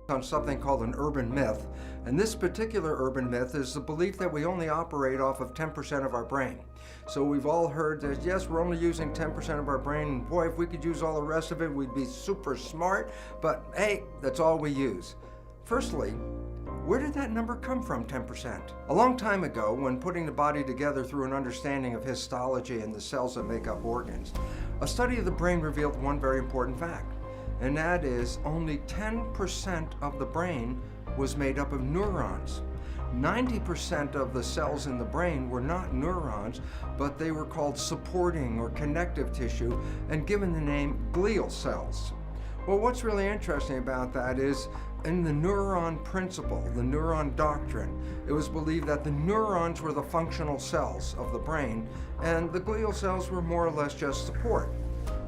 on something called an urban myth, and this particular urban myth is the belief that we only operate off of 10% of our brain. So we've all heard that, yes, we're only using 10% of our brain, and boy, if we could use all the rest of it, we'd be super smart, but hey, that's all we use. Firstly, where did that number come from, 10%? A long time ago, when putting the body together through an understanding of histology and the cells that make up organs, a study of the brain revealed one very important fact. And that is only 10% of the brain was made up of neurons. 90% of the cells in the brain were not neurons, but they were called supporting or connective tissue and given the name glial cells. Well, what's really interesting about that is in the neuron principle, the neuron doctrine, it was believed that the neurons were the functional cells of the brain and the glial cells were more or less just support.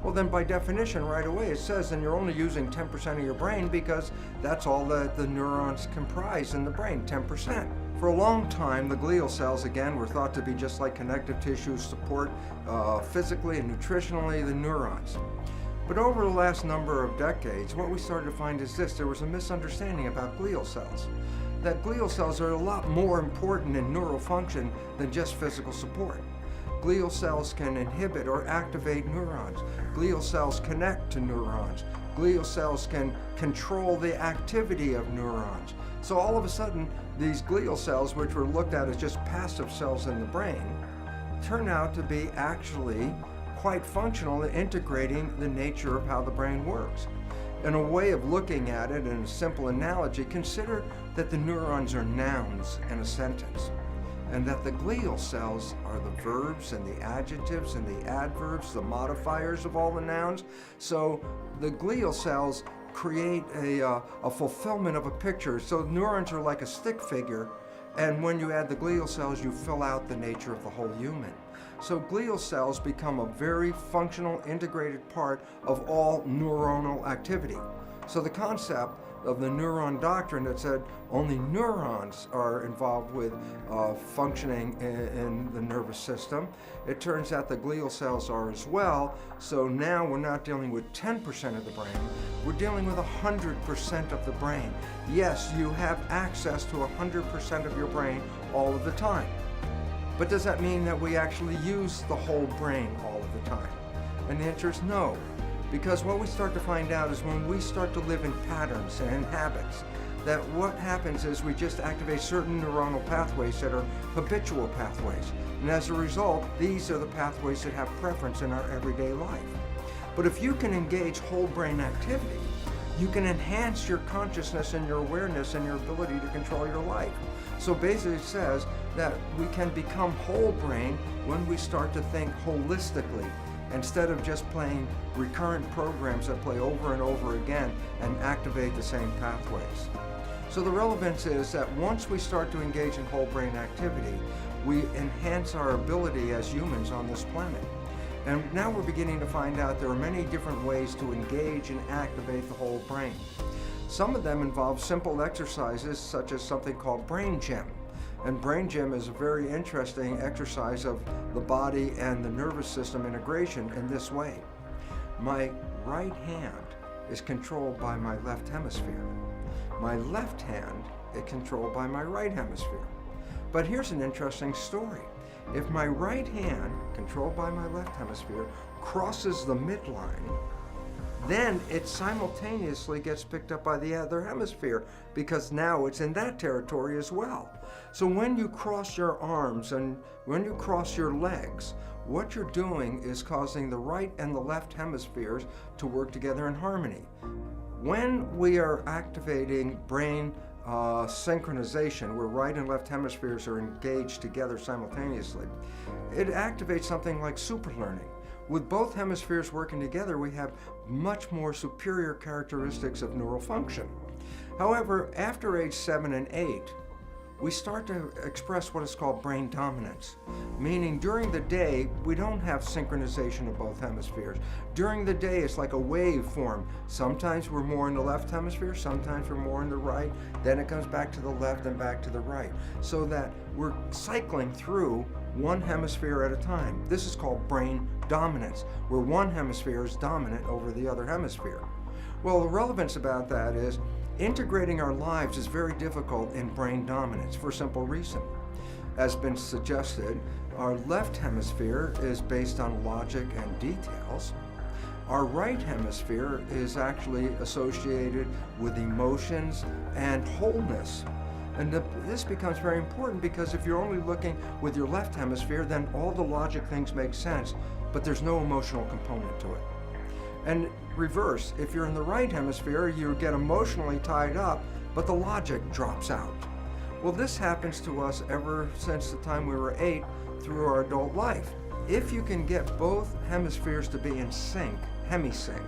Well, then by definition, right away, it says then you're only using 10% of your brain because that's all that the neurons comprise in the brain, 10%. For a long time, the glial cells, again, were thought to be just like connective tissue support physically and nutritionally the neurons. But over the last number of decades, what we started to find is this: there was a misunderstanding about glial cells. That glial cells are a lot more important in neural function than just physical support. Glial cells can inhibit or activate neurons. Glial cells connect to neurons. Glial cells can control the activity of neurons. So all of a sudden, these glial cells, which were looked at as just passive cells in the brain, turn out to be actually quite functional in integrating the nature of how the brain works. In a way of looking at it, in a simple analogy, consider that the neurons are nouns in a sentence, and that the glial cells are the verbs and the adjectives and the adverbs, the modifiers of all the nouns. So the glial cells create a fulfillment of a picture. So neurons are like a stick figure, and when you add the glial cells, you fill out the nature of the whole human. So glial cells become a very functional, integrated part of all neuronal activity. So the concept of the neuron doctrine that said only neurons are involved with functioning in the nervous system, it turns out the glial cells are as well. So now we're not dealing with 10% of the brain, we're dealing with 100% of the brain. Yes, you have access to 100% of your brain all of the time. But does that mean that we actually use the whole brain all of the time? And the answer is no. Because what we start to find out is when we start to live in patterns and in habits, that what happens is we just activate certain neuronal pathways that are habitual pathways. And as a result, these are the pathways that have preference in our everyday life. But if you can engage whole brain activity, you can enhance your consciousness and your awareness and your ability to control your life. So basically it says that we can become whole brain when we start to think holistically, instead of just playing recurrent programs that play over and over again and activate the same pathways. So the relevance is that once we start to engage in whole brain activity, we enhance our ability as humans on this planet. And now we're beginning to find out there are many different ways to engage and activate the whole brain. Some of them involve simple exercises such as something called brain gym. And brain gym is a very interesting exercise of the body and the nervous system integration in this way. My right hand is controlled by my left hemisphere. My left hand is controlled by my right hemisphere. But here's an interesting story. If my right hand, controlled by my left hemisphere, crosses the midline, then it simultaneously gets picked up by the other hemisphere because now it's in that territory as well. So when you cross your arms and when you cross your legs, what you're doing is causing the right and the left hemispheres to work together in harmony. When we are activating brain synchronization, where right and left hemispheres are engaged together simultaneously, it activates something like superlearning. With both hemispheres working together, we have much more superior characteristics of neural function. However, after age 7 and 8, we start to express what is called brain dominance, meaning during the day, we don't have synchronization of both hemispheres. During the day, it's like a wave form. Sometimes we're more in the left hemisphere, sometimes we're more in the right, then it comes back to the left and back to the right, so that we're cycling through one hemisphere at a time. This is called brain dominance, where one hemisphere is dominant over the other hemisphere. Well, the relevance about that is, integrating our lives is very difficult in brain dominance for a simple reason. As been suggested, our left hemisphere is based on logic and details. Our right hemisphere is actually associated with emotions and wholeness. And this becomes very important because if you're only looking with your left hemisphere, then all the logic things make sense, but there's no emotional component to it. And reverse, if you're in the right hemisphere, you get emotionally tied up, but the logic drops out. Well, this happens to us ever since the time we were 8 through our adult life. If you can get both hemispheres to be in sync, hemisync,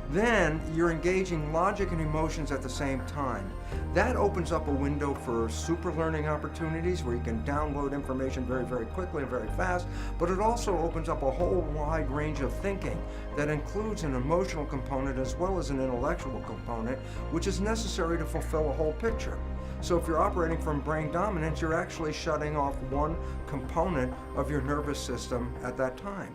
then you're engaging logic and emotions at the same time. That opens up a window for super learning opportunities where you can download information very, very quickly and very fast, but it also opens up a whole wide range of thinking that includes an emotional component as well as an intellectual component, which is necessary to fulfill a whole picture. So if you're operating from brain dominance, you're actually shutting off one component of your nervous system at that time.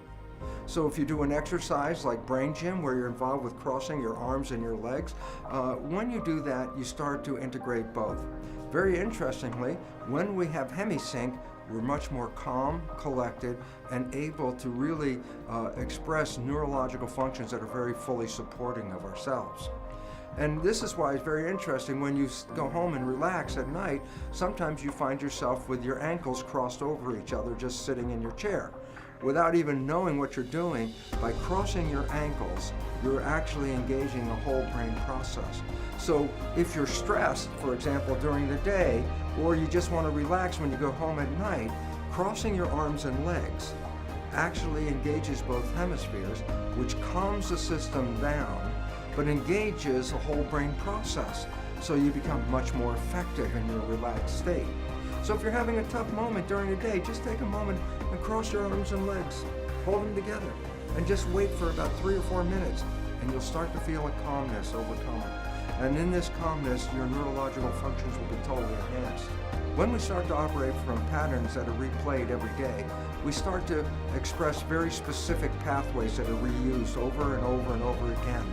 So if you do an exercise like brain gym where you're involved with crossing your arms and your legs, when you do that, you start to integrate both. Very interestingly, when we have hemisync, we're much more calm, collected, and able to really express neurological functions that are very fully supporting of ourselves. And this is why it's very interesting when you go home and relax at night, sometimes you find yourself with your ankles crossed over each other just sitting in your chair. Without even knowing what you're doing, by crossing your ankles, you're actually engaging a whole brain process. So if you're stressed, for example, during the day, or you just want to relax when you go home at night, crossing your arms and legs actually engages both hemispheres, which calms the system down, but engages a whole brain process. So you become much more effective in your relaxed state. So if you're having a tough moment during the day, just take a moment and cross your arms and legs, hold them together, and just wait for about 3 or 4 minutes, and you'll start to feel a calmness over time. And in this calmness, your neurological functions will be totally enhanced. When we start to operate from patterns that are replayed every day, we start to express very specific pathways that are reused over and over and over again.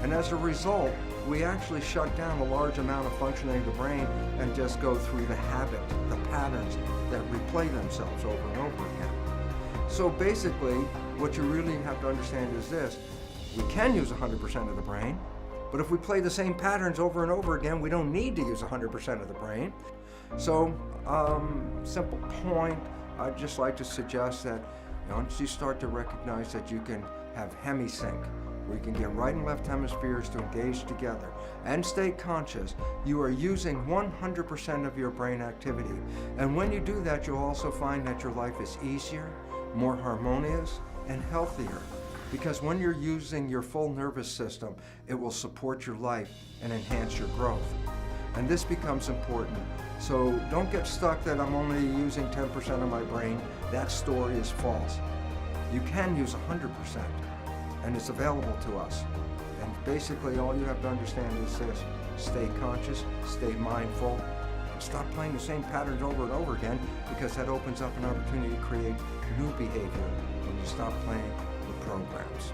And as a result, we actually shut down a large amount of functioning of the brain and just go through the habit, the patterns that replay themselves over and over again. So basically, what you really have to understand is this: we can use 100% of the brain, but if we play the same patterns over and over again, we don't need to use 100% of the brain. So, simple point, I'd just like to suggest that once you start to recognize that you can have hemisync, where you can get right and left hemispheres to engage together and stay conscious, you are using 100% of your brain activity. And when you do that, you'll also find that your life is easier, more harmonious, and healthier. Because when you're using your full nervous system, it will support your life and enhance your growth. And this becomes important. So don't get stuck that I'm only using 10% of my brain. That story is false. You can use 100%. And it's available to us. And basically all you have to understand is this: stay conscious, stay mindful, and stop playing the same patterns over and over again, because that opens up an opportunity to create new behavior when you stop playing the programs.